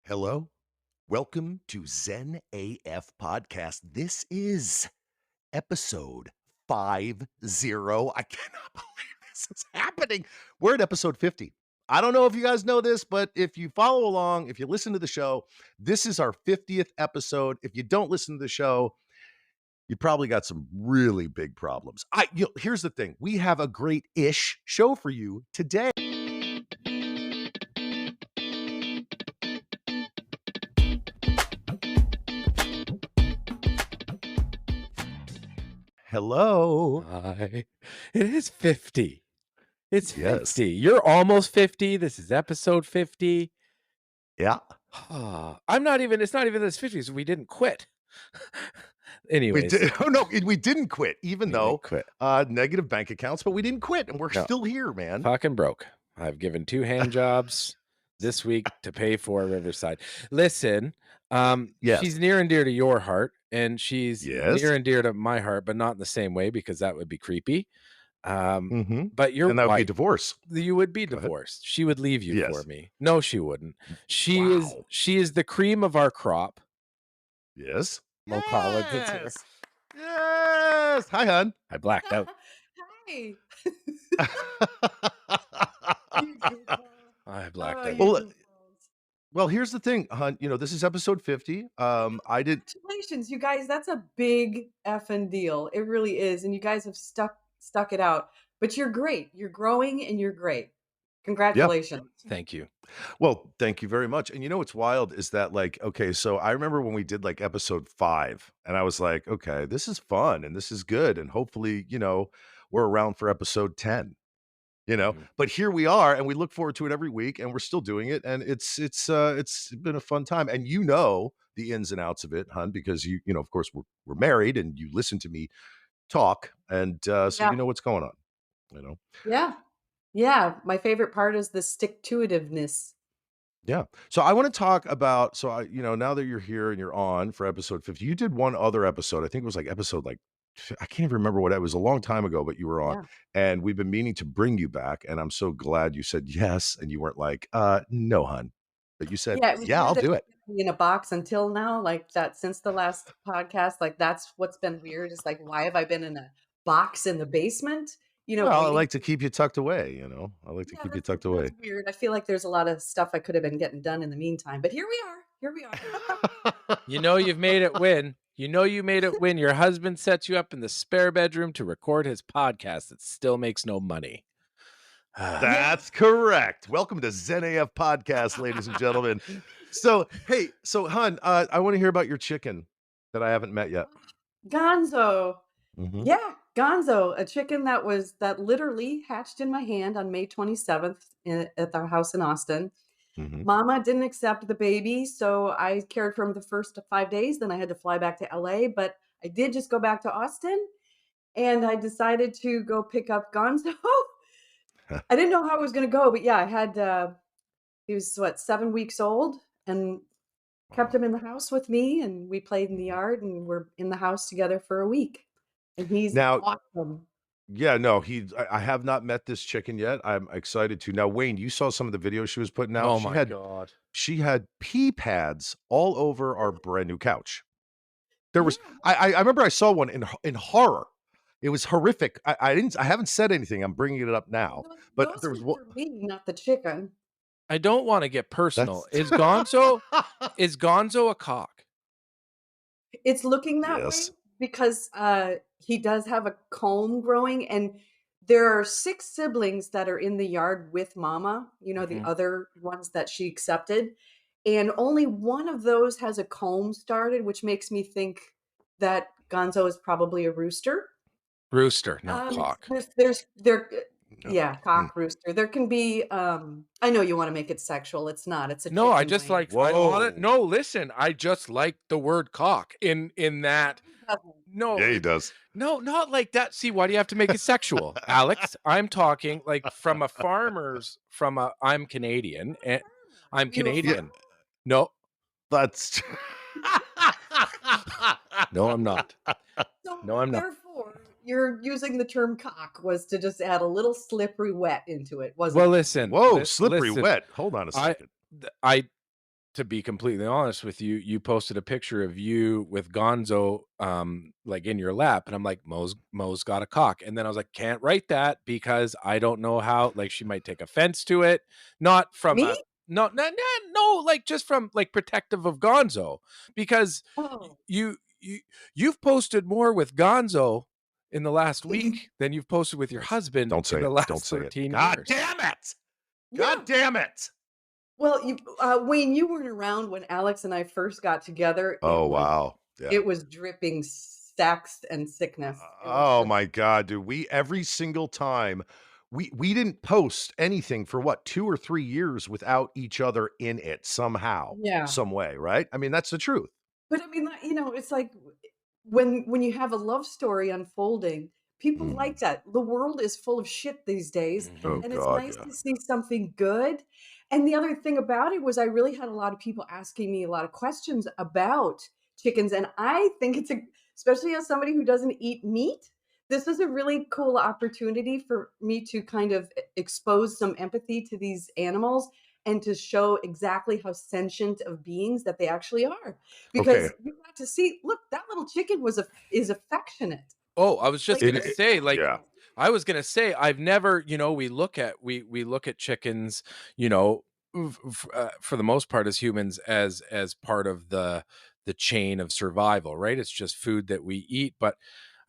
Hello. Welcome to Zen AF Podcast. This is episode 50. I cannot believe this is happening. We're at episode 50. I don't know if you guys know this, but if you follow along, if you listen to the show, this is our 50th episode. If you don't listen to the show, you probably got some really big problems. Here's the thing. We have a great-ish show for you today. Hello. Hi. It is 50. It's Yes. 50. You're almost 50. This is episode 50. Yeah. I'm not even, it's not even this 50, so we didn't quit. Anyways. We didn't quit, even though quit. Negative bank accounts, but we didn't quit, and we're still here, man. Fucking broke. I've given 2 hand jobs this week to pay for Riverside. Listen, Yes. she's near and dear to your heart, and she's Yes. near and dear to my heart, but not in the same way, because that would be creepy. But you're And that would be right. divorce. You would be Go ahead. divorced. She would leave you Yes. for me. No, she wouldn't. She Wow. is the cream of our crop. Yes. Mo Collins, it's her. Yes. Hi, hon. I blacked out. Hi. I blacked out. Well, here's the thing, hon. This is episode 50. Congratulations, you guys. That's a big effing deal. It really is. And you guys have stuck it out. But you're great. You're growing and you're great. Congratulations. Thank you. Well, thank you very much. And what's wild is that, okay, so I remember when we did episode 5, and I was like, okay, this is fun and this is good. And hopefully, we're around for episode 10. But here we are, and we look forward to it every week, and we're still doing it, and it's been a fun time. And the ins and outs of it, hon, because of course we're married, and you listen to me talk, and so you know what's going on. Yeah. My favorite part is the stick-to-itiveness. Yeah. So I want to talk about, now that you're here and you're on for episode 50, you did one other episode. I think it was episode I can't even remember what it was, a long time ago, but you were on, and we've been meaning to bring you back. And I'm so glad you said yes. And you weren't like, no, hun, but you said, yeah, I'll do it. In a box until now, that since the last podcast, that's what's been weird. It's why have I been in a box in the basement? Well, I like to keep you tucked away. I like to keep you tucked away. Weird. I feel like there's a lot of stuff I could have been getting done in the meantime, but here we are. You've made it win. You made it win. Your husband sets you up in the spare bedroom to record his podcast that still makes no money. That's correct. Welcome to Zen AF Podcast, ladies and gentlemen. So, hey, hun, I want to hear about your chicken that I haven't met yet. Gonzo. Mm-hmm. Yeah, Gonzo, a chicken that literally hatched in my hand on May 27th at our house in Austin. Mm-hmm. Mama didn't accept the baby, so I cared for him the first 5 days. Then I had to fly back to LA, but I did just go back to Austin, and I decided to go pick up Gonzo. I didn't know how it was going to go, but yeah, I had, he was 7 weeks old, and kept him in the house with me, and we played in the yard, and we're in the house together for a week. And he's awesome. Yeah, no, I have not met this chicken yet. I'm excited to. Now, Wayne, you saw some of the videos she was putting out. Oh my God. She had pee pads all over our brand new couch. There was, I remember I saw one in horror. It was horrific. I haven't said anything. I'm bringing it up now, but there was for me, not the chicken. I don't want to get personal. Is Gonzo a cock? It's looking that way because he does have a comb growing, and there are 6 siblings that are in the yard with Mama, the other ones that she accepted. And only one of those has a comb started, which makes me think that Gonzo is probably a rooster. Rooster, not cock. Cock, rooster. There can be, I know you want to make it sexual. It's not. It's a no. I just chicken like. No, listen. I just like the word cock in that. No, yeah, he does. No, not like that. See, why do you have to make it sexual, Alex? I'm talking from a farmer's. I'm Canadian, and I'm Canadian. No, that's. No, I'm not. No, I'm not. Therefore, you're using the term cock was to just add a little slippery wet into it, wasn't it? Well, listen. Slippery wet. Hold on a second. to be completely honest with you, you posted a picture of you with Gonzo, like, in your lap, and I'm like, "Mo's got a cock," and then I was like, "Can't write that because I don't know how," like, she might take offense to it, not from Me? a no, like, just from, like, protective of Gonzo, because y Oh. you've posted more with Gonzo in the last Y week than you've posted with your That's husband don't in say the it, don't last say it. 13 God years. damn it! Yeah. God damn it! Well, Wayne, you weren't around when Alex and I first got together. Oh, wow. Yeah. It was dripping sex and sickness. It was Oh just my god, dude, we every single time we didn't post anything for what, 2 or 3 years without each other in it somehow, yeah. some way, right? I mean, that's the truth. But I mean, it's like when you have a love story unfolding, people Mhm. like that. The world is full of shit these days, Oh Mhm. and it's god, nice yeah. to see something good. And the other thing about it was I really had a lot of people asking me a lot of questions about chickens, and I think it's a especially as somebody who doesn't eat meat, this is a really cool opportunity for me to kind of expose some empathy to these animals and to show exactly how sentient of beings that they actually are. Okay, Because you got to see, look, that little chicken is affectionate. Oh, I was just Like gonna it's say, like, yeah. I was gonna say, I've never, we look at chickens, you know, for the most part as humans as part of the chain of survival, right? It's just food that we eat. But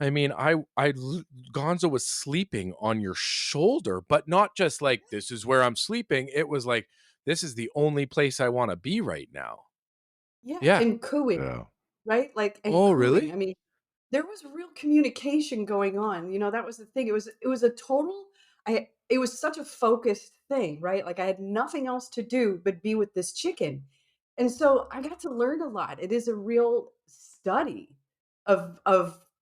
I mean, Gonzo was sleeping on your shoulder, but not just like this is where I'm sleeping. It was like this is the only place I want to be right now. yeah, Yeah. and cooing, Yeah. right? Like and Oh, cooing. I really? mean, there was real communication going on. That was the thing. It was a total it was such a focused thing, right? Like I had nothing else to do but be with this chicken. And so I got to learn a lot. It is a real study of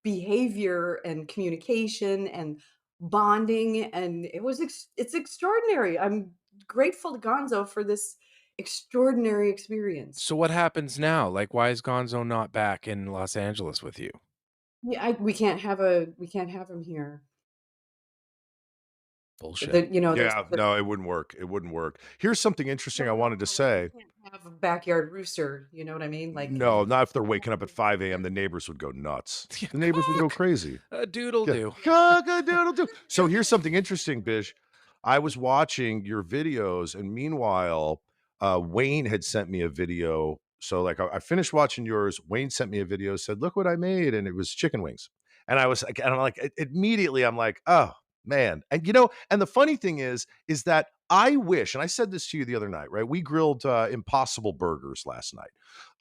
behavior and communication and bonding, and it's extraordinary. I'm grateful to Gonzo for this extraordinary experience. So what happens now? Like, why is Gonzo not back in Los Angeles with you? Yeah, we can't have him here. Bullshit. There's Yeah, no, it wouldn't work, it wouldn't work. Here's something interesting I wanted to like we say. can't have a backyard rooster, you know what I mean? Like No, not if they're waking up at 5 AM, the neighbors would go nuts. Yeah, The neighbors would go cock crazy. a doodle Yeah. do. Cock-a-doodle-doo. So here's something interesting, Bish. I was watching your videos, and meanwhile, Wayne had sent me a video. So, like, I finished watching yours. Wayne sent me a video, said, "Look what I made," and it was chicken wings. And I was like, and I'm like, immediately, I'm like, oh man. And and the funny thing is that I wish, and I said this to you the other night, right? We grilled Impossible Burgers last night.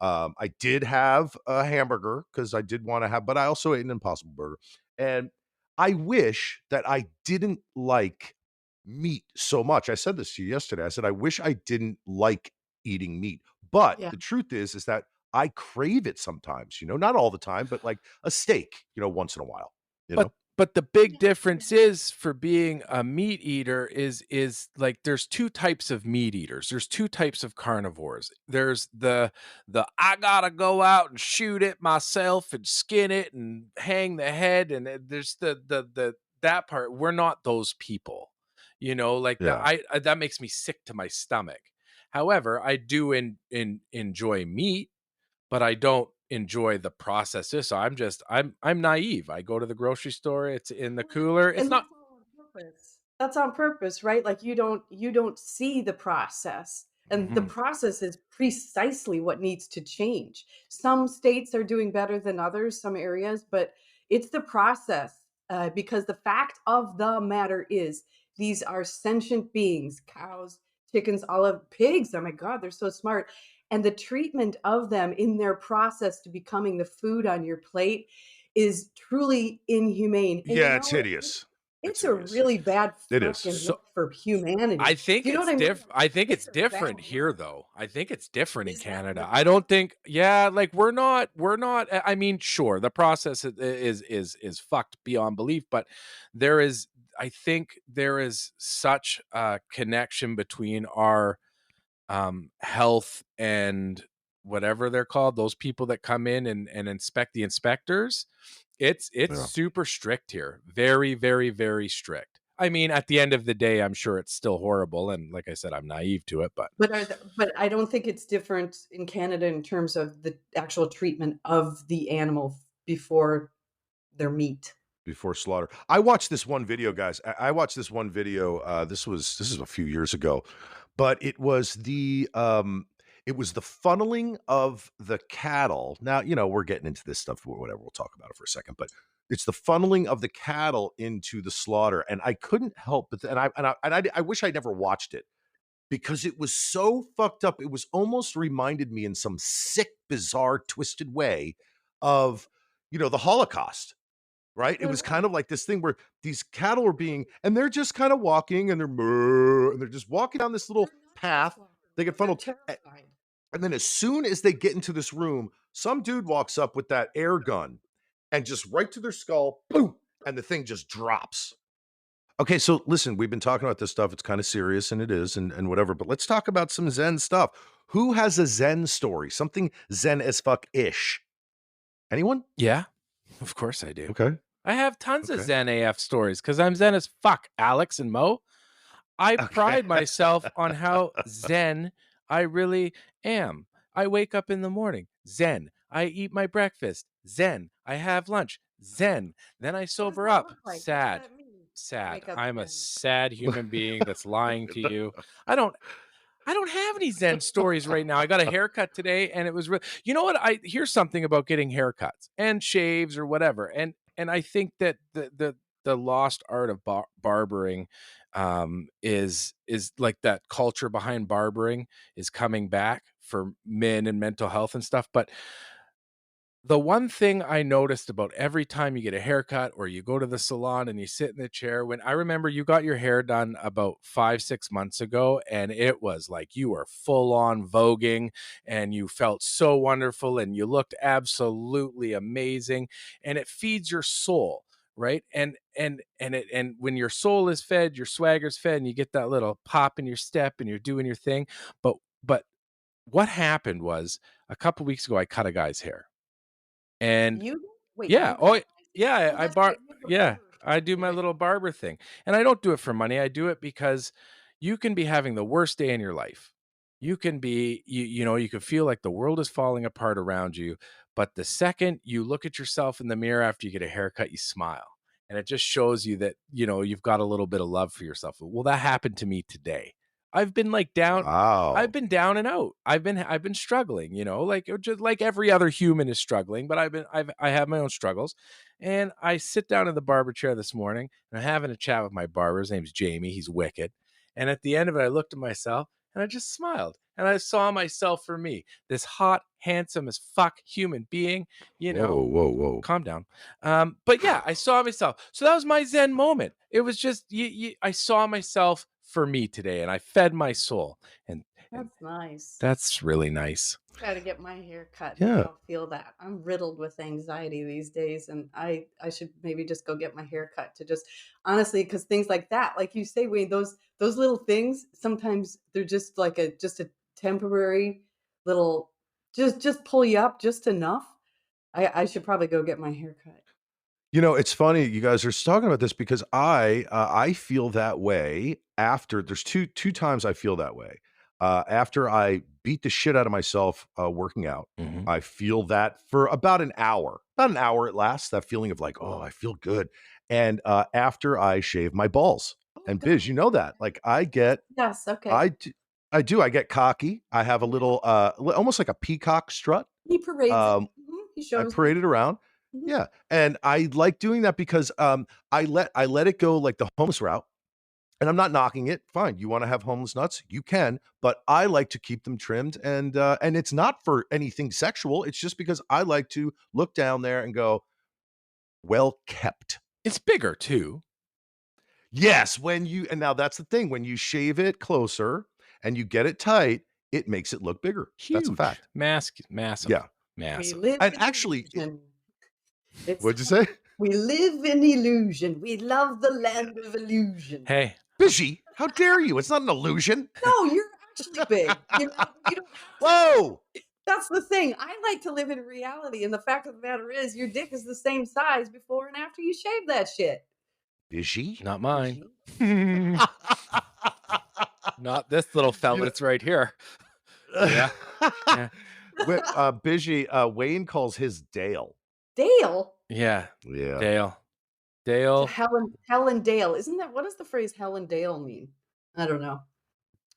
I did have a hamburger because I did want to have, but I also ate an Impossible Burger. And I wish that I didn't like meat so much. I said this to you yesterday. I said, I wish I didn't like eating meat. But yeah. the truth is that I crave it sometimes, not all the time, but like a steak, once in a while, you But know? but the big Yeah, difference yeah. is for being a meat eater is like there's 2 types of meat eaters. There's 2 types of carnivores. There's the I gotta go out and shoot it myself and skin it and hang the head, and there's the that part. We're not those people. Like that Yeah. that makes me sick to my stomach. However, I do enjoy meat, but I don't enjoy the process. So I'm naive. I go to the grocery store, it's in the Well, cooler. It's and not that's all on purpose. That's on purpose, right? Like you don't see the process. And the Mhm. process is precisely what needs to change. Some states are doing better than others, some areas, but it's the process. Because the fact of the matter is, these are sentient beings, cows, chickens, all of pigs. Oh my God, they're so smart. And the treatment of them in their process to becoming the food on your plate is truly inhumane. And Yeah, it's hideous. It's it's a hideous. really bad It is. fucking So look for humanity. I Do think you know it's what I mean? I think it's It's a bad different here look. though. I think it's different in Is that Canada. I really? don't think yeah, like we're not I mean, sure, the process is fucked beyond belief, but there is I think there is such a connection between our health and whatever they're called, those people that come in and inspect the inspectors. It's Yeah. super strict here. Very, very, very strict. I mean, at the end of the day, I'm sure it's still horrible, and like I said, I'm naive to it, but But I don't think it's different in Canada in terms of the actual treatment of the animal before their meat. Before slaughter. I watched this one video, guys. I watched this one video, this is a few years ago, but it was the funneling of the cattle. Now, we're getting into this stuff or whatever, we'll talk about it for a second, but it's the funneling of the cattle into the slaughter, and I couldn't help but I wish I never watched it because it was so fucked up. It was almost reminded me in some sick, bizarre, twisted way of, the Holocaust. Right? It Right, was right. kind of like this thing where these cattle are being and they're just kind of walking and they're "Moo," and they're just walking down this little They're not being path. slaughtered, They get though, they're funneled. terrified. And then as soon as they get into this room, some dude walks up with that air gun and just right to their skull, boom, and the thing just drops. Okay, so listen, we've been talking about this stuff. It's kind of serious and it is and whatever, but let's talk about some Zen stuff. Who has a Zen story? Something Zen as fuck ish. Anyone? yeah, of course I do. Okay. I have tons of Okay. Zen AF stories because I'm Zen as fuck, Alex and Mo. I Okay. pride myself on how Zen I really am. I wake up in the morning, Zen. I eat my breakfast, Zen. I have lunch, Zen. Then I What does sober that up, look like? What does sad. that mean? Sad. Wake up I'm a Zen. sad human being that's lying to you. I don't I don't have any Zen stories right now. I got a haircut today and it was you know what? I here's something about getting haircuts and shaves or whatever. And I think that the lost art of barbering is like that culture behind barbering is coming back for men and mental health and stuff. But the one thing I noticed about every time you get a haircut or you go to the salon and you sit in the chair, when I remember you got your hair done about 5, 6 months ago, and it was like you were full on voguing and you felt so wonderful and you looked absolutely amazing and it feeds your soul. Right. And when your soul is fed, your swagger's fed, and you get that little pop in your step and you're doing your thing. But what happened was a couple weeks ago, I cut a guy's hair and You wait, yeah, you cut oh, a guy's hair? yeah, Oh, I that's bar right, you have a yeah, barber I shop. do my Okay. little barber thing, and I don't do it for money, I do it because you can be having the worst day in your life. You can be you can feel like the world is falling apart around you, but the second you look at yourself in the mirror after you get a haircut, you smile, and it just shows you that, you've got a little bit of love for yourself. Well, that happened to me today. I've been, like, down I've Wow. been down and out. I've been struggling, like, just like every other human is struggling, but I have my own struggles, and I sit down in the barber chair this morning, and I'm having a chat with my barber. His name's Jamie. He's wicked. And at the end of it, I looked at myself and I just smiled. And I saw myself for me, this hot, handsome as fuck human being, you Whoa, know. whoa, whoa. Calm down. But yeah, I saw myself. So that was my Zen moment. It was just I saw myself for me today, and I fed my soul, and That's nice. that's really nice. Gotta get my hair cut. Maybe Yeah. I'll feel that. I'm riddled with anxiety these days, and I should maybe just go get my hair cut to just honestly, because things like that, like you say, Wayne, those little things, sometimes they're just like a temporary little just pull you up just enough. I should probably go get my hair cut. It's funny you guys are talking about this because I feel that way after there's two times I feel that way. After I beat the shit out of myself working out, Mhm. I feel that for about an hour. About an hour it lasts, that feeling of like, "Oh, I feel good." And after I shave my balls. Oh And Biz, God. you know that. Like Yes, okay. I do, I do. I get cocky. I have a Yeah. little almost like a peacock strut. He parades it. Um He I shows me. parade it around. Mhm. Yeah, and I like doing that because, I let it go like the homeless route, and I'm not knocking it. Fine, you wanna have homeless nuts? You can, but I like to keep them trimmed, and it's not for anything sexual, it's just because I like to look down there and go, "Well kept." It's bigger too. Yes, and now that's the thing, when you shave it closer and you get it tight, it makes it look bigger. That's a Huge. fact. Massive. Yeah, We Massive. live and in actually illusion. It's what'd you say? we live in illusion. We love the land of illusion. Hey. Bushy, how dare you? It's not an illusion. No, you're actually big, but you don't have to live Whoa! that's the thing. I like to live in reality, and the fact of the matter is your dick is the same size before and after you shave that shit. Bushy? Not mine. Bushy. Not this little fella You that's right here. Yeah, yeah, Bushy, Wayne calls his Dale. Dale? yeah. Yeah. Dale. To Dale. Helen Dale. Isn't that what does the phrase Helen Dale mean? I don't know.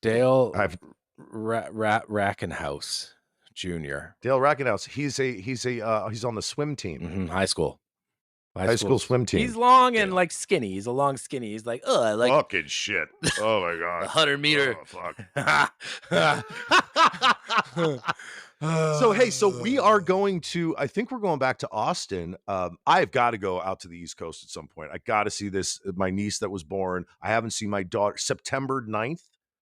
Dale I've Rackenhouse Jr. Dale Rackenhouse. He's on the swim team. High school. High High school schools. swim He's team. long and, Dale. like, skinny. He's a long skinny. He's like, "Oh, I like Fucking shit. Oh my the god. 100-meter." Oh, fuck. So, hey, so we are going to I think we're going back to Austin. I've gotta go out to the East Coast at some point. I gotta see this my niece that was born. I haven't seen my daughter. September 9th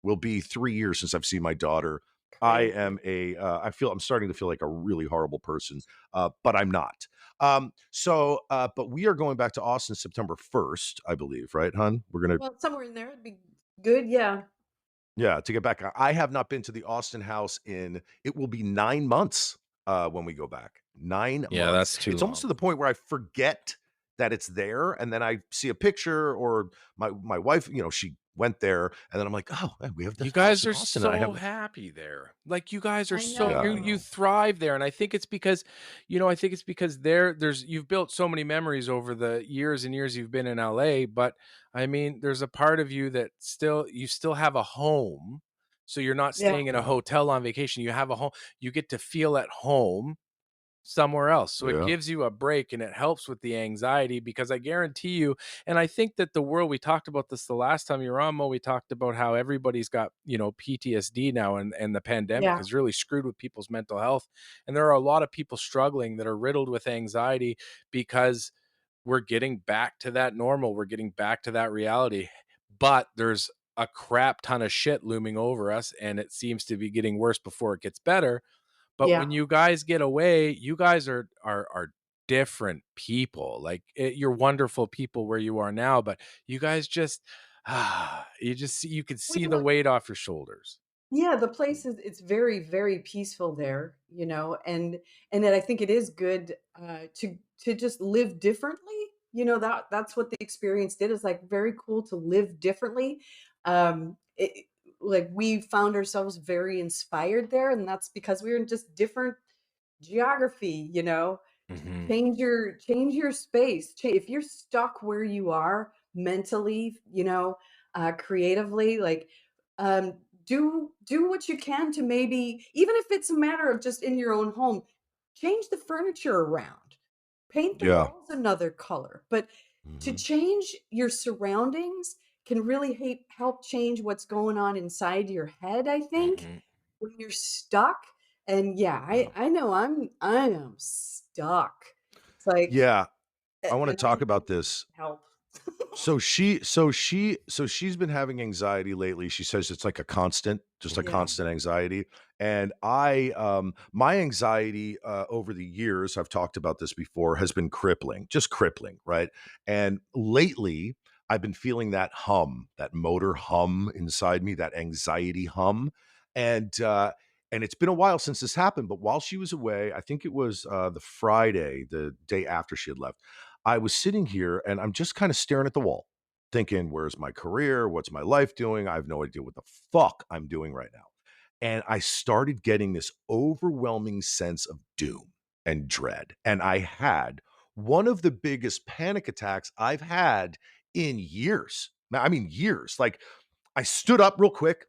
will be 3 years since I've seen my daughter. Crazy. I'm starting to feel like a really horrible person, but I'm not. But we are going back to Austin September 1st, I believe, right, hon? We're gonna Well, somewhere in there would be good, yeah. Yeah, to get back. I have not been to the Austin house in it will be 9 months, when we go back. 9 Yeah, months. that's too It's almost to long. the point where I forget that it's there, and then I see a picture or my wife, she went there, and then I'm like, "Oh, man, we have the You house guys in are Austin," and I so haven't. happy there. Like, you guys are I so Yeah, I you know. thrive there, and I think it's because, I think it's because there's you've built so many memories over the years and years you've been in LA, but, I mean, there's a part of you that you still have a home, so you're not Yeah, staying in a Yeah, hotel on vacation, you have a home, you get to feel at home somewhere else. So it yeah, gives you a break and it helps with the anxiety because I guarantee you, and I think that the world, we talked about this the last time you were on, Mo, we talked about how everybody's got, PTSD now, and the pandemic yeah, has really screwed with people's mental health. And there are a lot of people struggling that are riddled with anxiety because we're getting back to that normal. We're getting back to that reality. But there's a crap ton of shit looming over us, and it seems to be getting worse before it gets better. But yeah. when you guys get away, you guys are different people. Like, you're wonderful people where you are now, but you guys just you can We see the look weight off your shoulders. Yeah, the place is it's very, very peaceful there, and then I think it is good to just live differently. That's what the experience did. Is like very cool to live differently. Like we found ourselves very inspired there, and that's because we were in just different geography. Mhm. Change your space. If you're stuck where you are mentally, creatively, like um, do what you can to maybe even if it's a matter of just in your own home, change the furniture around, paint the yeah. walls another color. But to Mhm. change your surroundings can really help change what's going on inside your head. I think Mhm. when you're stuck, and yeah, Yeah. I know I am stuck. It's like, Yeah, I wanna and I talk need about this. help. So she's been having anxiety lately. She says it's like a constant, just a Yeah, constant anxiety. And my anxiety over the years, I've talked about this before, has been crippling, just crippling, right? And lately, I've been feeling that hum, that motor hum inside me, that anxiety hum. And and it's been a while since this happened, but while she was away, I think it was the Friday, the day after she had left. I was sitting here and I'm just kind of staring at the wall, thinking, where's my career? What's my life doing? I have no idea what the fuck I'm doing right now. And I started getting this overwhelming sense of doom and dread. And I had one of the biggest panic attacks I've had in years. I mean, years. Like, I stood up real quick.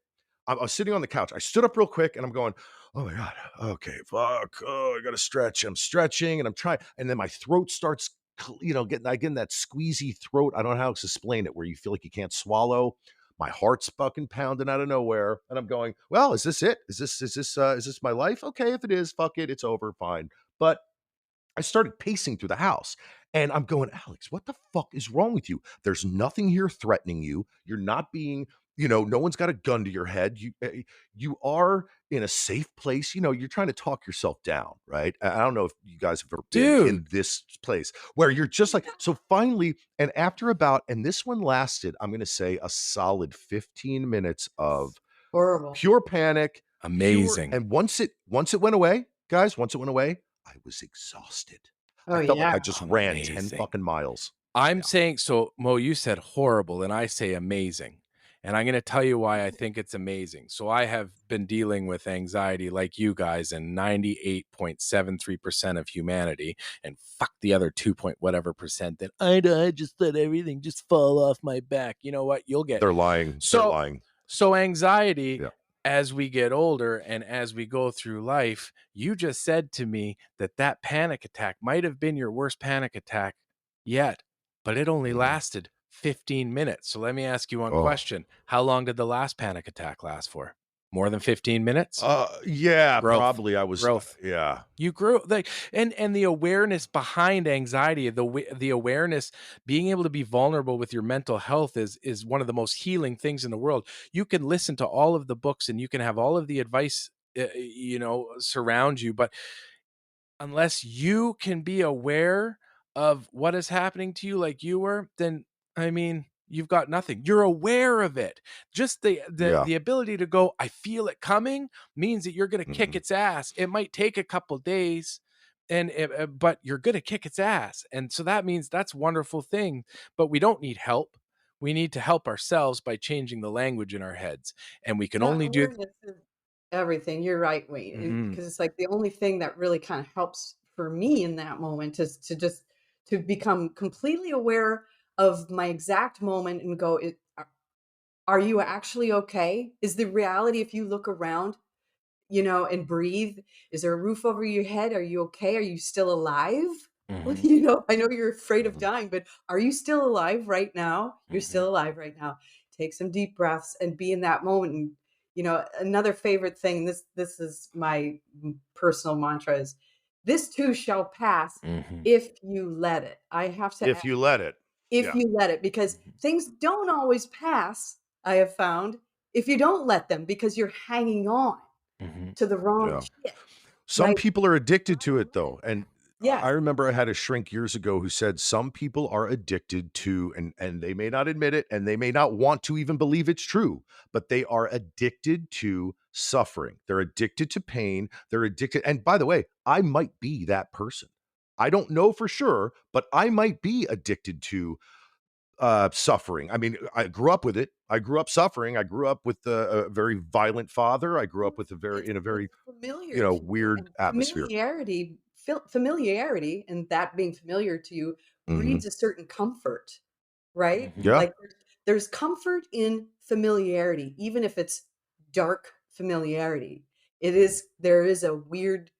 I was sitting on the couch. I stood up real quick and I'm going, oh my God. Okay, fuck. Oh, I got to stretch. I'm stretching and I'm trying. And then my throat starts, getting that squeezy throat. I don't know how to explain it, where you feel like you can't swallow. My heart's fucking pounding out of nowhere. And I'm going, well, is this it? Is this my life? Okay, if it is, fuck it. It's over. Fine. But I started pacing through the house and I'm going, Alex, what the fuck is wrong with you? There's nothing here threatening you. You're not being, no one's got a gun to your head. You are in a safe place. You're trying to talk yourself down, right? I don't know if you guys have ever been Dude, in this place where you're just like, so finally, and and this one lasted, I'm going to say a solid 15 minutes of horrible. pure panic, amazing. and once it went away, guys, once it went away, I was exhausted. I Oh felt like I yeah, just ran 10 Amazing. fucking miles. I'm Yeah. saying so, Mo, you said horrible, and I say amazing. And I'm gonna tell you why I think it's amazing. So I have been dealing with anxiety like you guys and 98.73% of humanity, and fuck the other 2 point whatever percent that I just let everything just fall off my back. You know what? You'll get They're lying. They're so lying. so anxiety Yeah. as we get older and as we go through life, you just said to me that that panic attack might have been your worst panic attack yet, but it only Mhm. lasted 15 minutes. So let me ask you one Oh. question. How long did the last panic attack last for? More than 15 minutes? Yeah, Growth. probably I was Growth. yeah. You grew like and the awareness behind anxiety, the awareness, being able to be vulnerable with your mental health is one of the most healing things in the world. You can listen to all of the books and you can have all of the advice, surround you, but unless you can be aware of what is happening to you like you were, then I mean, you've got nothing. You're aware of it. Just Yeah. the ability to go, I feel it coming means that you're going to kick Mhm. its ass. It might take a couple days but you're going to kick its ass. And so that means that's a wonderful thing, but we don't need help. We need to help ourselves by changing the language in our heads. And we can That only do awareness is everything. You're right, Wayne, Mhm, because it's like the only thing that really kind of helps for me in that moment is to just to become completely aware of my exact moment and go, Are you actually okay? Is the reality if you look around, and breathe, is there a roof over your head? Are you okay? Are you still alive? mhm, I know you're afraid of Mhm. dying, but are you still alive right now? You're mhm, still alive right now. Take some deep breaths and be in that moment. And another favorite thing. This is my personal mantra is, this too shall pass mhm, if you let it. I have to If you let it. if Yeah. you let it, because mhm. things don't always pass, I have found, if you don't let them because you're hanging on Mhm. to the wrong Yeah. shit, Some right? people are addicted to Gotta it let it though, and I Yes. remember I had a shrink years ago who said some people are addicted to and they may not admit it and they may not want to even believe it's true, but they are addicted to suffering. They're addicted to pain. They're addicted and by the way, I might be that person. I don't know for sure, but I might be addicted to suffering. I mean, I grew up with it. I grew up suffering. I grew up with a very violent father. I grew up Well, with a very in a it's very, familiar to you, weird and atmosphere. familiarity and that being familiar to you Mhm. breeds a certain comfort, right? Mhm. Yeah. Like, there's comfort in familiarity, even if it's dark familiarity. There is a weird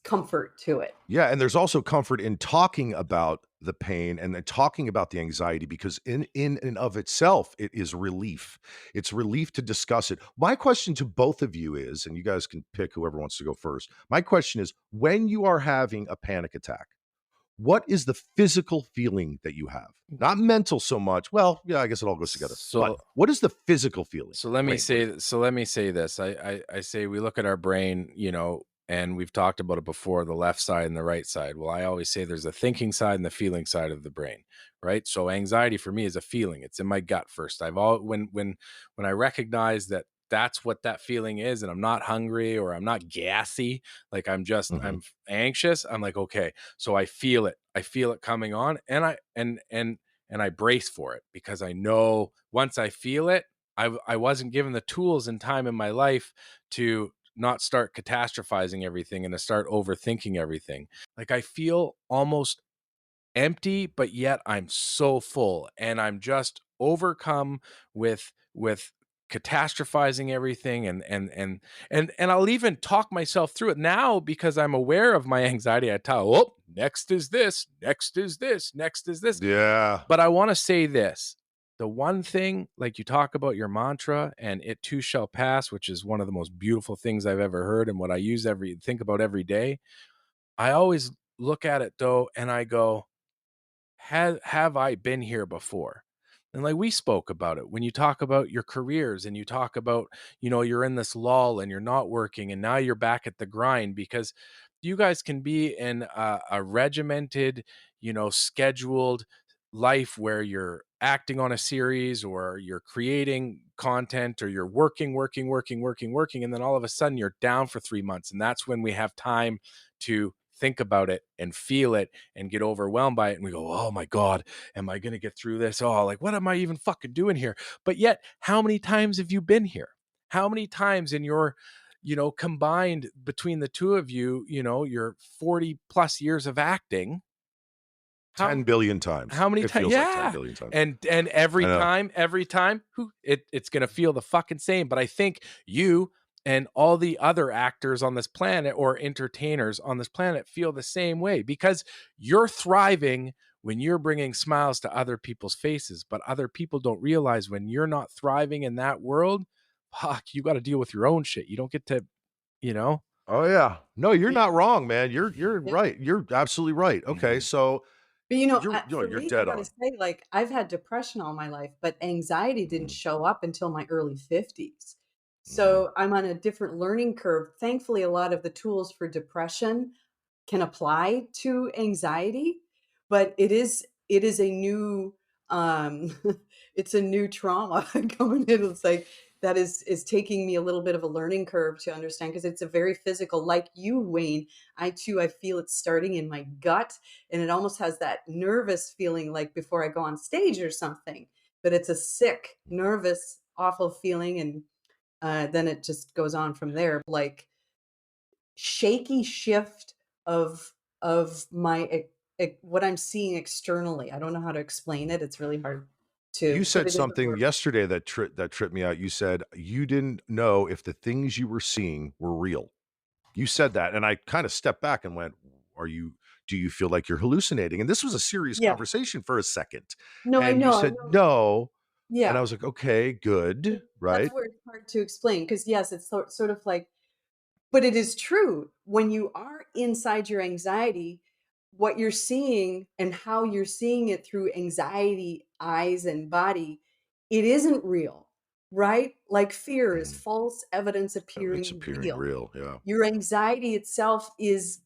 comfort to it. Yeah, and there's also comfort in talking about the pain and then talking about the anxiety because in and of itself, it is relief. It's relief to discuss it. My question to both of you is, and you guys can pick whoever wants to go first. My question is, when you are having a panic attack, what is the physical feeling that you have? Not mental so much. Well, yeah, I guess it all goes together. But So what is the physical feeling? so let me Wayne, please. say so let me say this. I say we look at our brain, and we've talked about it before, the left side and the right side. Well, I always say there's a thinking side and the feeling side of the brain, right? So anxiety for me is a feeling. It's in my gut first. I've all when I recognize that that's what that feeling is and I'm not hungry or I'm not gassy, like Mhm. anxious, I'm like, okay. So I feel it. I feel it coming on and I brace for it because I know once I feel it, I wasn't given the tools and time in my life to not start catastrophizing everything and to start overthinking everything. Like I feel almost empty, but yet I'm so full and I'm just overcome with catastrophizing everything and I'll even talk myself through it now because I'm aware of my anxiety. I tell, oh, next is this, next is this, next is this. Yeah. But I want to say this. The one thing, like you talk about your mantra and it too shall pass, which is one of the most beautiful things I've ever heard and what I think about every day. I always look at it though and I go, have I been here before? And like we spoke about it when you talk about your careers and you talk about, you're in this lull and you're not working and now you're back at the grind because you guys can be in a regimented, scheduled life where you're acting on a series or you're creating content or you're working. And then all of a sudden you're down for 3 months. And that's when we have time to think about it and feel it and get overwhelmed by it. And we go, oh my God, am I going to get through this? Oh, like, what am I even fucking doing here? But yet, how many times have you been here? How many times in your, combined between the two of you, your 40 plus years of acting, how 10 billion times. how many It times? feels like 10 Yeah. billion times. And I know. every time, it's gonna feel the fucking same. But I think you and all the other actors on this planet or entertainers on this planet feel the same way because you're thriving when you're bringing smiles to other people's faces. But other people don't realize when you're not thriving in that world, fuck, you got to deal with your own shit. You don't get to, you know. Oh, yeah. No, you're Yeah, not wrong, man. You're yeah. right. You're absolutely right. Okay, Mhm. so But, you're for you're me, I dead gotta on. say, like, I've had depression all my life, but anxiety didn't Mhm, show up until my early 50s. mhm. So I'm on a different learning curve. Thankfully, a lot of the tools for depression can apply to anxiety, but it is a new, um it's a new trauma coming in. It's like that is taking me a little bit of a learning curve to understand because it's a very physical, like you, Wayne. I feel it starting in my gut, and it almost has that nervous feeling like before I go on stage or something, but it's a sick, nervous, awful feeling, and then it just goes on from there. Like shaky shift of what I'm seeing externally. I don't know how to explain it. It's really hard to You put said it into something words. yesterday that tripped me out. You said you didn't know if the things you were seeing were real. You said that, and I kinda stepped back and went, "Are you do you feel like you're hallucinating?" And this was a serious Yeah. conversation for a second, No, I and you know, I said, know. "No," and I Yeah. was like, "Okay, good," That's right? where it's hard to explain because yes, it's sort of like, but it is true. When you are inside your anxiety, what you're seeing and how you're seeing it through anxiety eyes and body, it isn't real, right? Like fear is Mhm. false evidence It's appearing appearing real. real, yeah. Your anxiety itself is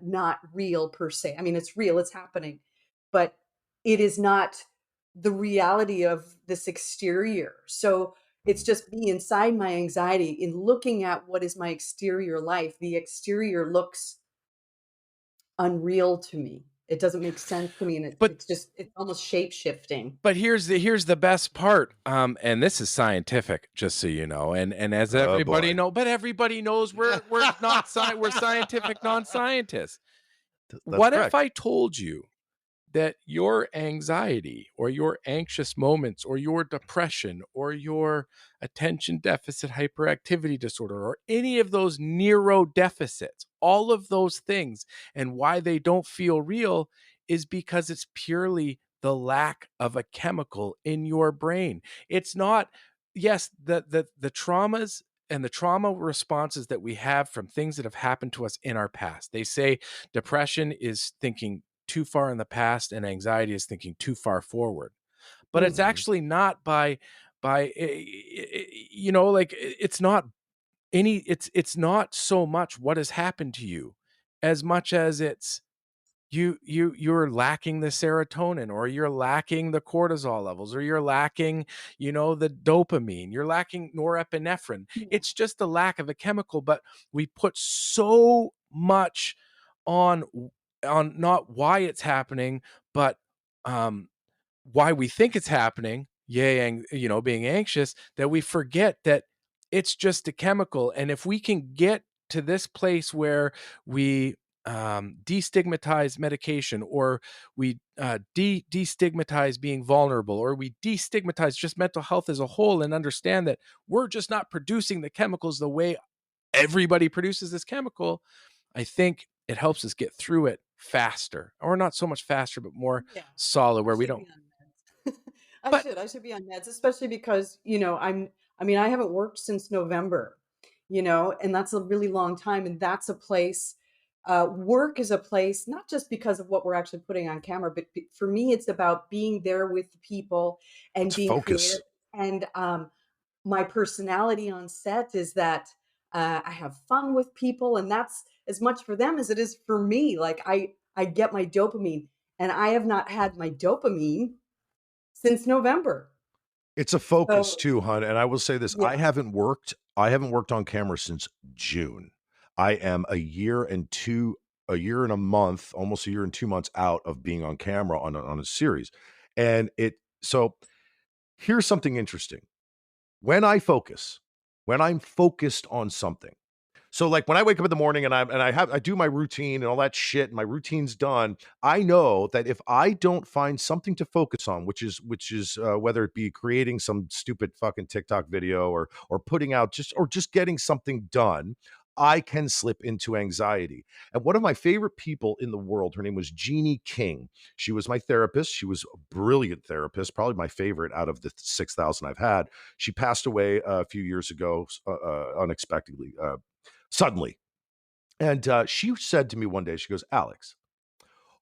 not real per se. I mean, it's real, it's happening, but it is not the reality of this exterior. So it's Mhm. just me inside my anxiety in looking at what is my exterior life. The exterior looks unreal to me. It doesn't make sense to me, and But it's almost shape shifting. here's the best part, and this is scientific, just so you know, and as Oh, everybody boy. know, but everybody knows we're scientific non-scientists. That's What if correct. I told you that your anxiety or your anxious moments or your depression or your attention deficit hyperactivity disorder or any of those neuro deficits, all of those things, and why they don't feel real is because it's purely the lack of a chemical in your brain. It's not, yes, the traumas and the trauma responses that we have from things that have happened to us in our past. They say depression is thinking too far in the past and anxiety is thinking too far forward. But it's Mm. Mhm. actually not like it's not it's not so much what has happened to you as much as it's you're lacking the serotonin or you're lacking the cortisol levels or you're lacking the dopamine, you're lacking norepinephrine. Yeah. It's just the lack of a chemical, but we put so much on on not why it's happening, but um why we think it's happening, yay, and being anxious, that we forget that it's just a chemical. And if we can get to this place where we destigmatize medication, or we destigmatize being vulnerable, or we destigmatize just mental health as a whole, and understand that we're just not producing the chemicals the way everybody produces this chemical, I think it helps us get through it faster, or not so much faster, but more Yeah. solid, I where we should don't. be on meds. But I should be on meds, especially because, I mean, I haven't worked since November, and that's a really long time. And that's a place, work is a place, not just because of what we're actually putting on camera, but for me, it's about being there with the people and It's being creative. focus. And my personality on set is that I have fun with people, and that's as much for them as it is for me. Like I get my dopamine, and I have not had my dopamine since November. It's a focus So, too, hon, and I will say this, yeah. I haven't worked on camera since June. I am a year and 2 a year and a month, almost a year and 2 months out of being on camera on a series, and it so here's something interesting. When I focus, when I'm focused on something, so, like, when I wake up in the morning and I do my routine and all that shit, and my routine's done, I know that if I don't find something to focus on, which is whether it be creating some stupid fucking TikTok video or putting out just getting something done, I can slip into anxiety. And one of my favorite people in the world, her name was Jeannie King. She was my therapist. She was a brilliant therapist, probably my favorite out of the 6,000 I've had. She passed away a few years ago, unexpectedly. Suddenly. And she said to me one day, she goes, Alex,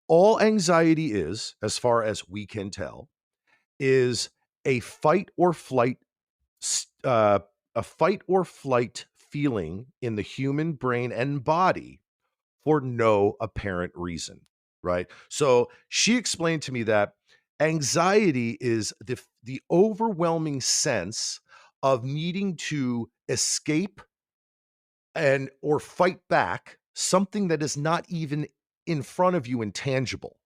all anxiety is, as far as we can tell, is a fight or flight, s- uh, a fight or flight feeling in the human brain and body for no apparent reason. Right. So she explained to me that anxiety is the overwhelming sense of needing to escape and or fight back something that is not even in front of you and tangible.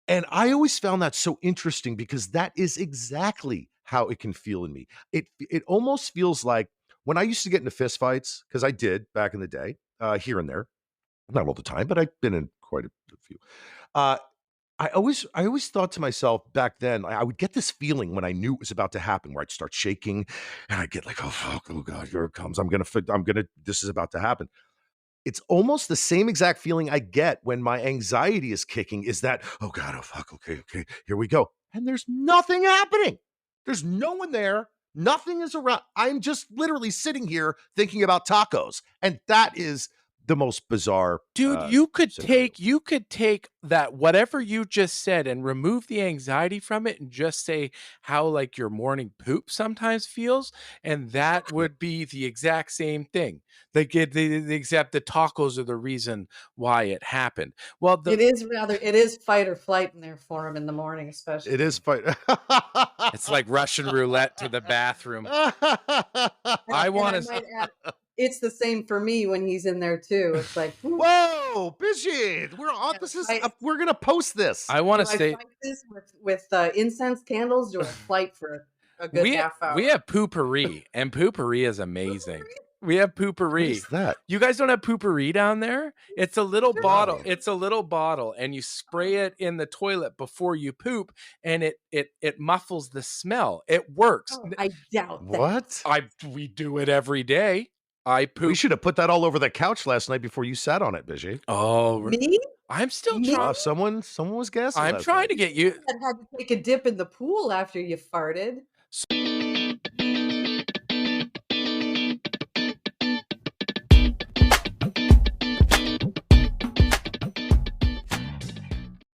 And I always found that so interesting because that is exactly how it can feel in me. It almost feels like when I used to get into fist fights, because I did back in the day, here and there, not all the time, but I've been in quite a few. Uh, I always thought to myself back then, I would get this feeling when I knew it was about to happen, where I'd start shaking and I'd get like, oh fuck, oh god, here it comes. This is about to happen. It's almost the same exact feeling I get when my anxiety is kicking is that, "Oh god, oh fuck, okay, okay, here we go." And there's nothing happening. There's no one there. Nothing is around. I'm just literally sitting here thinking about tacos, and that is the most bizarre, Dude, scenario. you could take that whatever you just said and remove the anxiety from it and just say how, like, your morning poop sometimes feels, and that would be the exact same thing. Like, except the tacos are the reason why it happened. Well, the It is fight or flight in there for him in the morning, It is especially. fun. it's like Russian roulette to the bathroom. I And I wanna might add, it's the same for me when he's in there too. It's like, "Ooh, Whoa, Bishit, we're I on gotta this is fight. we're gonna post this. I wanna Do I say fight this with incense candles? Do I flight for a good half we hour?" have poopery, and poopery is amazing. We have What poopery. is that? You guys don't have poopery down there? No. It's a little bottle, and you spray it in the toilet before you poop, and it muffles the smell. It works. Oh, I doubt that. What? We do it every day. I We poop. should have put that all over the couch last night before you sat on it, Bishy. Oh, Me? I'm still Me? trying. Someone was gassing I'm last trying night. to get you. That had to take a dip in the pool after you farted.